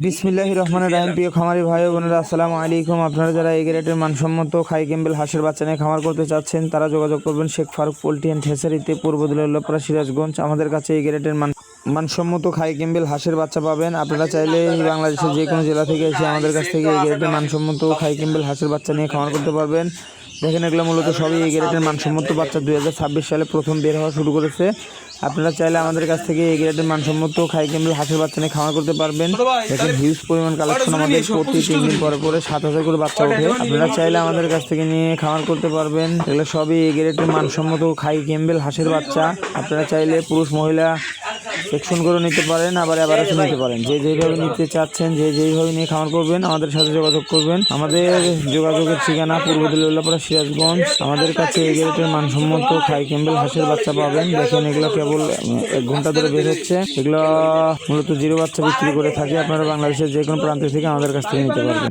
বিসমিল্লাহির রহমানির রহিম। প্রিয় খামারি ভাই ও বোনেরা, আসসালামু আলাইকুম। আপনারা যারা এই গ্রেডের মানসম্মত খাই ক্যাম্বেল হাঁসের বাচ্চা নিয়ে খামার করতে চাচ্ছেন, তারা যোগাযোগ করবেন শেখ ফারুক পোল্ট্রি অ্যান্ড হ্যাচারিতে, পূর্ব দিল্লাপাড়া, সিরাজগঞ্জ। আমাদের কাছে এই গ্রেডের মানসম্মত খাই ক্যাম্বেল হাঁসের বাচ্চা পাবেন। আপনারা চাইলে বাংলাদেশের যে কোনো জেলা থেকে এসে আমাদের কাছ থেকে এই গ্রেডের মানসম্মত খাই ক্যাম্বেল হাঁসের বাচ্চা নিয়ে খামার করতে পারবেন। দেখেন, এগুলো মূলত সবই এই গ্রেডের মানসম্মত বাচ্চা 2026 সালে প্রথম বের হওয়া শুরু করেছে। আপনারা চাইলে আমাদের কাছ থেকে এই গ্রেডের মানসম্মত খাই ক্যাম্বেল হাঁসের বাচ্চা নিয়ে খামার করতে পারবেন। দেখেন, হিউজ পরিমাণ কালেকশন আমাদের প্রতি 3 দিন পরে পরে 7,000 করে বাচ্চা ওঠে। আপনারা চাইলে আমাদের কাছ থেকে নিয়ে খামার করতে পারবেন। এগুলো সবই এই গ্রেডের মানসম্মত খাই ক্যাম্বেল হাঁসের বাচ্চা। আপনারা চাইলে পুরুষ মহিলা সেকশন করে নিতে পারেন, আবার এভারেজে নিতে পারেন। যে যেইভাবে নিতে চাচ্ছেন, যে যেইভাবে নিয়ে খামার করবেন, আমাদের সাথে যোগাযোগ করবেন। আমাদের যোগাযোগের ঠিকানা পূর্ব দিল্লাপাড়া, সিরাজগঞ্জ। আমাদের কাছে এই গ্রেডের মানসম্মত খাই ক্যাম্বেল হাঁসের বাচ্চা পাবেন। দেখেন, এগুলো কেবল 1 ঘন্টা ধরে বের হচ্ছে। এগুলো মূলত 0 বাচ্চা বিক্রি করে থাকে। আপনারা বাংলাদেশের যে কোনো প্রান্ত থেকে আমাদের কাছ থেকে নিতে পারবেন।